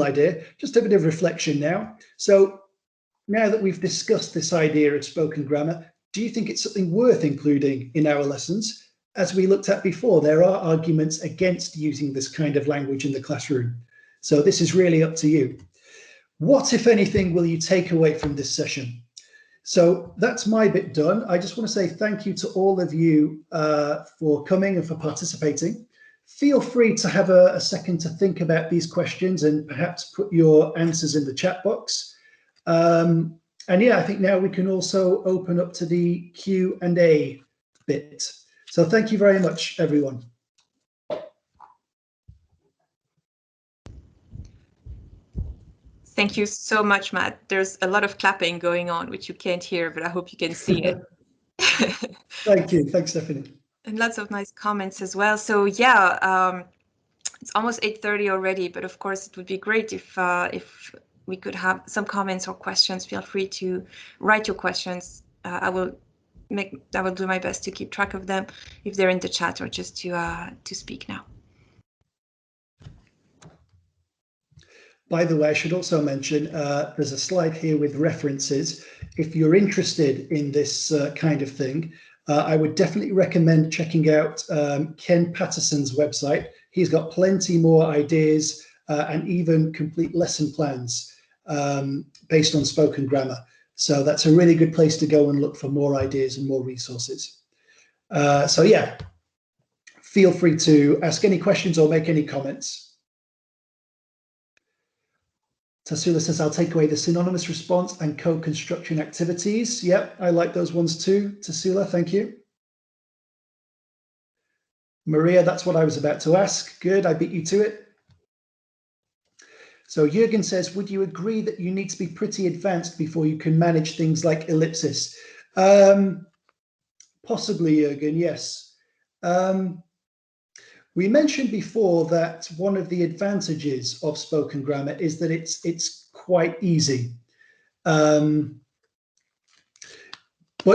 idea. Just a bit of reflection now. So now that we've discussed this idea of spoken grammar, do you think it's something worth including in our lessons? As we looked at before, there are arguments against using this kind of language in the classroom. So this is really up to you. What, if anything, will you take away from this session? So that's my bit done. I just want to say thank you to all of you for coming and for participating. Feel free to have a second to think about these questions and perhaps put your answers in the chat box. And yeah, I think now we can also open up to the Q&A bit. So thank you very much, everyone. Thank you so much, Matt. There's a lot of clapping going on, which you can't hear, but I hope you can see it. Thank you. Thanks, Stephanie. And lots of nice comments as well. So yeah, It's almost 8:30 already, but of course it would be great if we could have some comments or questions. Feel free to write your questions. I will do my best to keep track of them if they're in the chat or just to speak now. By the way, I should also mention there's a slide here with references. If you're interested in this kind of thing, I would definitely recommend checking out Ken Patterson's website. He's got plenty more ideas and even complete lesson plans based on spoken grammar. So that's a really good place to go and look for more ideas and more resources. So yeah, feel free to ask any questions or make any comments. Tasula says, I'll take away the synonymous response and co-construction activities. Yep, I like those ones too, Tasula, thank you. Maria, that's what I was about to ask. Good, I beat you to it. So Jürgen says, would you agree that you need to be pretty advanced before you can manage things like ellipsis? Possibly, Jürgen, yes. We mentioned before that one of the advantages of spoken grammar is that it's quite easy. But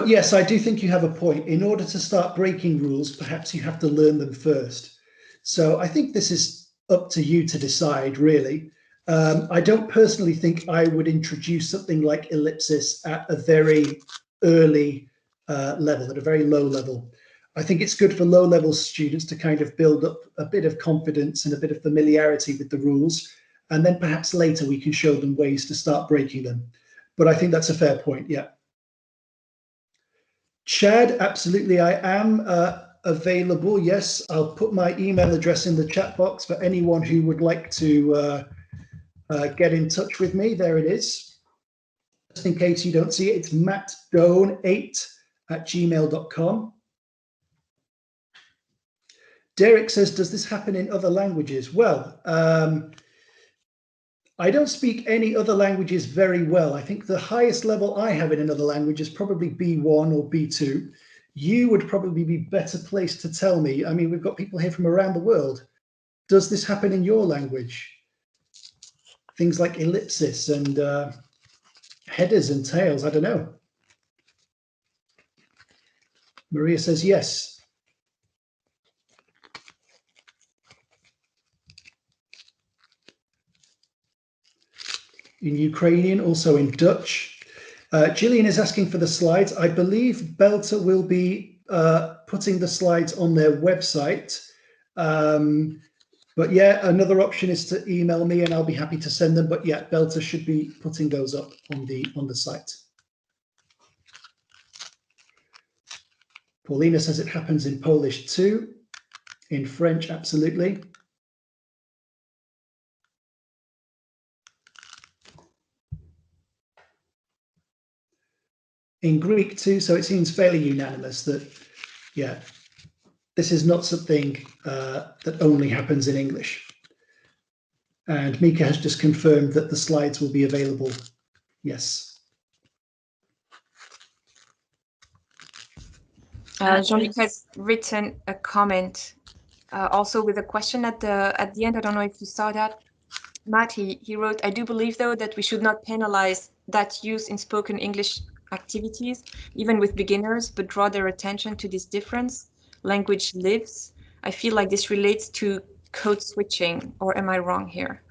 yes, I do think you have a point. In order to start breaking rules, perhaps you have to learn them first. So I think this is up to you to decide, really. I don't personally think I would introduce something like ellipsis at a very early level, at a very low level. I think it's good for low-level students to kind of build up a bit of confidence and a bit of familiarity with the rules, and then perhaps later we can show them ways to start breaking them. But I think that's a fair point, yeah. Chad, absolutely, I am available. Yes, I'll put my email address in the chat box for anyone who would like to get in touch with me. There it is. Just in case you don't see it, it's mattdoan8@gmail.com. Derek says, does this happen in other languages? Well, I don't speak any other languages very well. I think the highest level I have in another language is probably B1 or B2. You would probably be better placed to tell me. I mean, we've got people here from around the world. Does this happen in your language? Things like ellipsis and headers and tails, I don't know. Maria says yes. In Ukrainian, also in Dutch. Gillian is asking for the slides. I believe Belter will be putting the slides on their website. But yeah, another option is to email me and I'll be happy to send them. But yeah, Belter should be putting those up on the site. Paulina says it happens in Polish too. In French, absolutely. In Greek too, so it seems fairly unanimous that, yeah, this is not something that only happens in English. And Mika has just confirmed that the slides will be available. Yes. Jean-Luc has written a comment also with a question at the end. I don't know if you saw that. Matt, he wrote, I do believe, though, that we should not penalize that use in spoken English activities, even with beginners, but draw their attention to this difference. Language lives. I feel like this relates to code switching, or am I wrong here?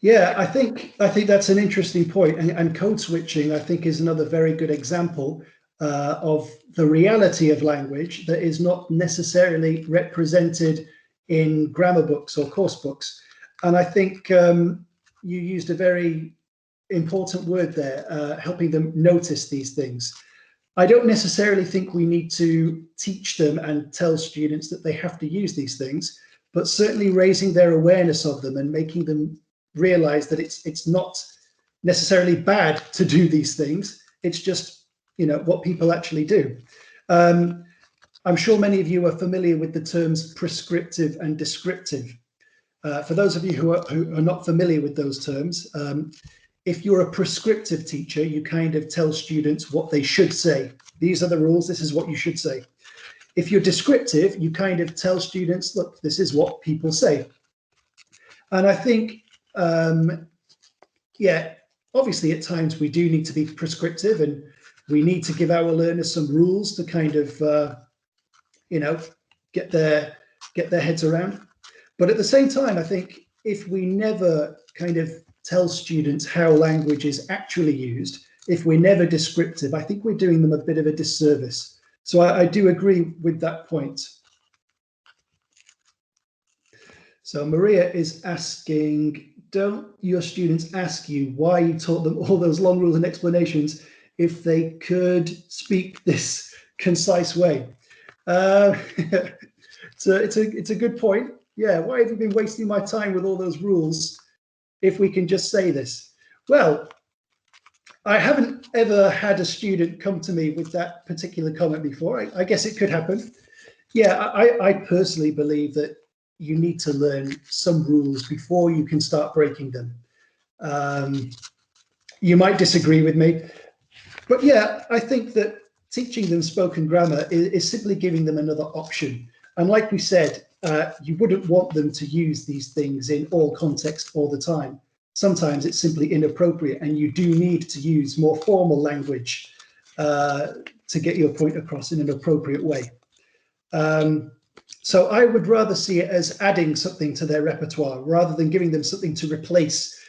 Yeah, I think that's an interesting point. And code switching, I think, is another very good example of the reality of language that is not necessarily represented in grammar books or course books. And I think you used a very important word there, helping them notice these things. I don't necessarily think we need to teach them and tell students that they have to use these things, but certainly raising their awareness of them and making them realize that it's not necessarily bad to do these things. It's just, you know, what people actually do. I'm sure many of you are familiar with the terms prescriptive and descriptive. For those of you who are not familiar with those terms, if you're a prescriptive teacher, you kind of tell students what they should say. These are the rules. This is what you should say. if you're descriptive, you kind of tell students, look, this is what people say. And I think, yeah, obviously at times we do need to be prescriptive, and we need to give our learners some rules to kind of, you know, get their heads around. But at the same time, I think if we never kind of tell students how language is actually used, if we're never descriptive, I think we're doing them a bit of a disservice. So I do agree with that point. So Maria is asking, don't your students ask you why you taught them all those long rules and explanations if they could speak this concise way? So it's a good point. Yeah, why have you been wasting my time with all those rules if we can just say this? Well, I haven't ever had a student come to me with that particular comment before. I guess it could happen. Yeah, I personally believe that you need to learn some rules before you can start breaking them. You might disagree with me, but yeah, I think that teaching them spoken grammar is simply giving them another option. And like we said, you wouldn't want them to use these things in all contexts all the time. Sometimes it's simply inappropriate, and you do need to use more formal language to get your point across in an appropriate way. So I would rather see it as adding something to their repertoire rather than giving them something to replace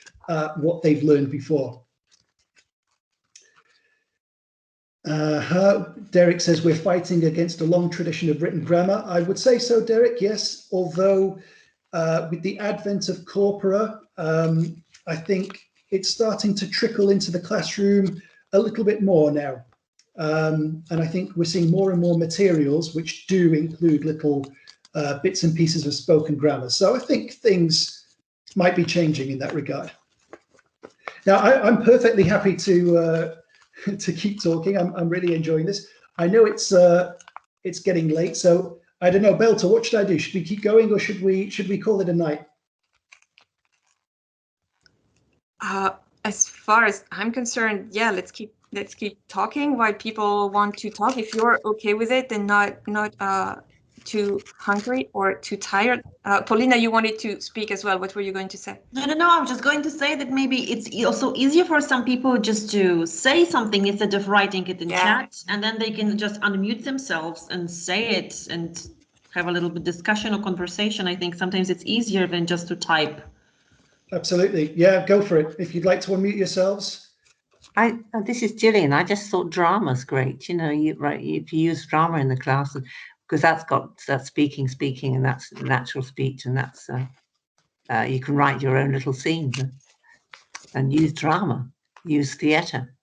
what they've learned before. Derek says we're fighting against a long tradition of written grammar. I would say so, Derek, yes, although with the advent of corpora, I think it's starting to trickle into the classroom a little bit more now. And I think we're seeing more and more materials which do include little bits and pieces of spoken grammar. So I think things might be changing in that regard. Now, I'm perfectly happy to keep talking. I'm really enjoying this. I know it's getting late, so I don't know, Belta, what should I do? Should we keep going, or should we call it a night? As far as I'm concerned, yeah, let's keep talking while people want to talk. If you're okay with it, then not too hungry or too tired. Paulina, you wanted to speak as well. What were you going to say? No, I'm just going to say that maybe it's also easier for some people just to say something instead of writing it in chat, and then they can just unmute themselves and say it and have a little bit discussion or conversation. I think sometimes it's easier than just to type. Absolutely. Yeah, go for it. If you'd like to unmute yourselves. This is Gillian. I just thought drama's great. You know, if you use drama in the class, because that's speaking, and that's natural speech, and that's you can write your own little scenes and use drama, use theatre.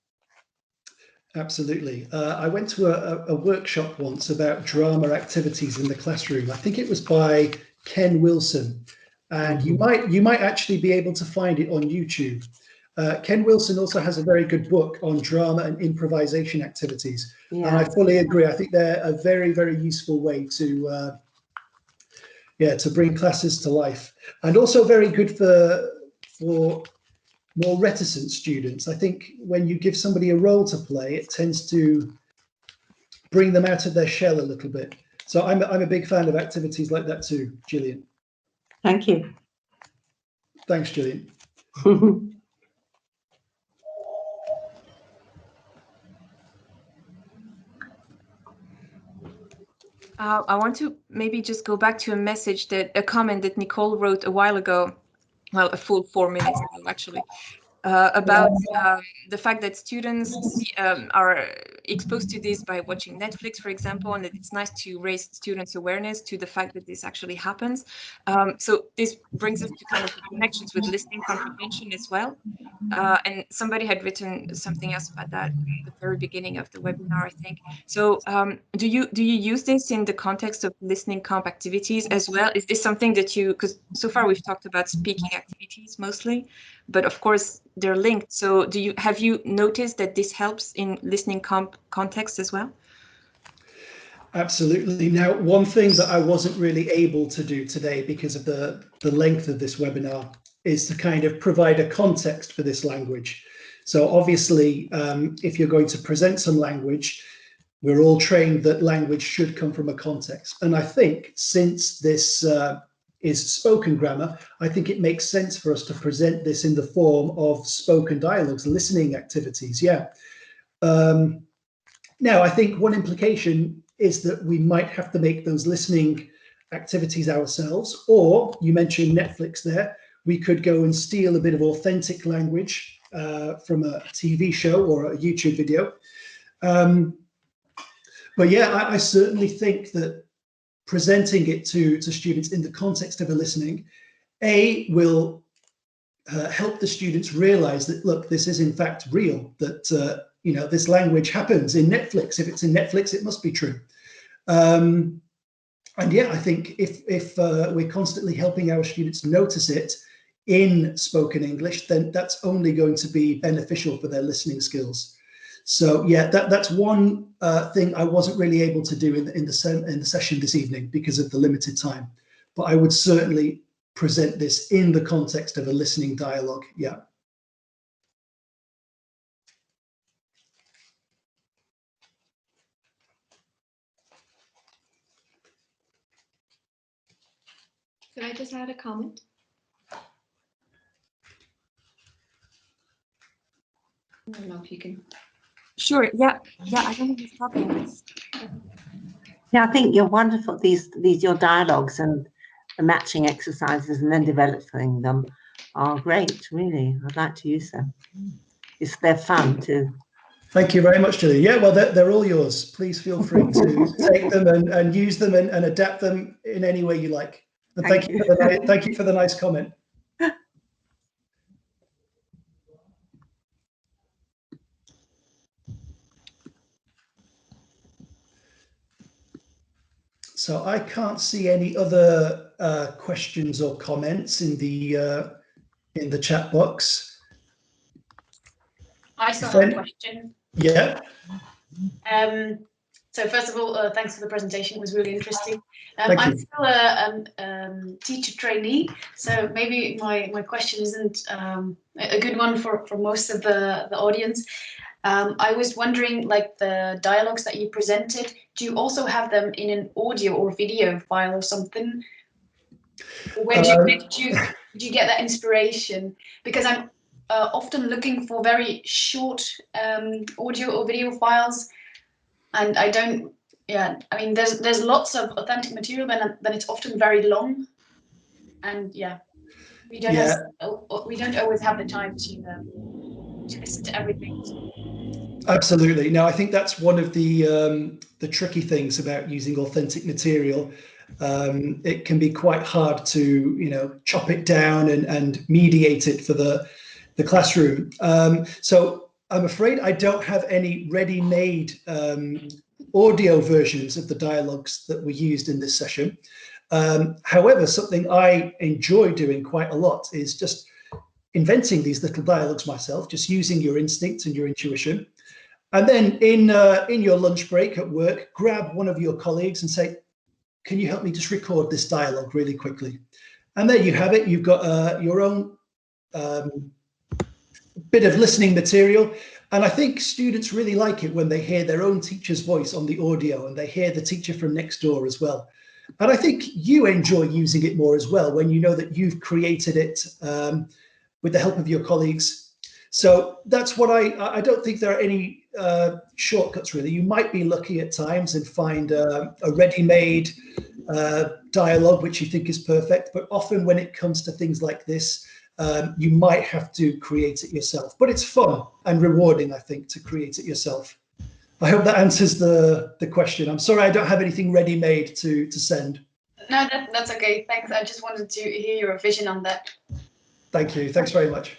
Absolutely. I went to a workshop once about drama activities in the classroom. I think it was by Ken Wilson. And you might actually be able to find it on YouTube. Ken Wilson also has a very good book on drama and improvisation activities. Yeah. And I fully agree. I think they're a very, very useful way to bring classes to life, and also very good for more reticent students. I think when you give somebody a role to play, it tends to bring them out of their shell a little bit. So I'm a big fan of activities like that too, Gillian. Thank you. Thanks, Gillian. I want to maybe just go back to a comment that Nicole wrote a while ago, well, a full 4 minutes ago, actually, about the fact that students are exposed to this by watching Netflix, for example, and that it's nice to raise students' awareness to the fact that this actually happens. So this brings us to kind of connections with listening comprehension as well. And somebody had written something else about that at the very beginning of the webinar, I think. So do you use this in the context of listening comp activities as well? Is this something that because so far we've talked about speaking activities mostly, but of course they're linked. So have you noticed that this helps in listening comp context as well? Absolutely. Now, one thing that I wasn't really able to do today because of the length of this webinar is to kind of provide a context for this language. So obviously, if you're going to present some language, we're all trained that language should come from a context. And I think since this is spoken grammar, I think it makes sense for us to present this in the form of spoken dialogues, listening activities. Yeah. Now, I think one implication is that we might have to make those listening activities ourselves, or you mentioned Netflix there. We could go and steal a bit of authentic language from a TV show or a YouTube video. But yeah, I certainly think that presenting it to students in the context of a listening, will help the students realize that, look, this is in fact real, that you know, this language happens in Netflix. If it's in Netflix, it must be true. And yeah, I think if we're constantly helping our students notice it in spoken English, then that's only going to be beneficial for their listening skills. So yeah, that's one thing I wasn't really able to do in the session this evening because of the limited time. But I would certainly present this in the context of a listening dialogue. Yeah. Could I just add a comment? I don't know if you can. Sure. Yeah. I don't know who's talking. Yeah, I think you're wonderful. These your dialogues and the matching exercises and then developing them are great. Really, I'd like to use them. They're fun too. Thank you very much, Julie. Yeah, well, they're all yours. Please feel free to take them and use them and adapt them in any way you like. And thank you for the nice comment. So I can't see any other questions or comments in the chat box. I still have a question. Yeah. So first of all, thanks for the presentation. It was really interesting. I'm still a teacher trainee, so maybe my question isn't a good one for most of the audience. I was wondering, like the dialogues that you presented, do you also have them in an audio or video file or something? Where did you get that inspiration? Because I'm often looking for very short audio or video files, and I don't. Yeah, I mean, there's lots of authentic material, but it's often very long, and yeah, we don't always have the time to listen to everything. Absolutely. No, I think that's one of the tricky things about using authentic material. It can be quite hard to chop it down and mediate it for the classroom. So I'm afraid I don't have any ready-made audio versions of the dialogues that were used in this session. However, something I enjoy doing quite a lot is just inventing these little dialogues myself, just using your instinct and your intuition. And then in your lunch break at work, grab one of your colleagues and say, can you help me just record this dialogue really quickly? And there you have it. You've got your own bit of listening material. And I think students really like it when they hear their own teacher's voice on the audio and they hear the teacher from next door as well. And I think you enjoy using it more as well when you know that you've created it with the help of your colleagues. So that's what I don't think there are any shortcuts really. You might be lucky at times and find a ready-made dialogue which you think is perfect, but often when it comes to things like this, you might have to create it yourself. But it's fun and rewarding, I think, to create it yourself. I hope that answers the question. I'm sorry I don't have anything ready-made to send. No, that's okay. Thanks. I just wanted to hear your vision on that. Thank you. Thanks very much.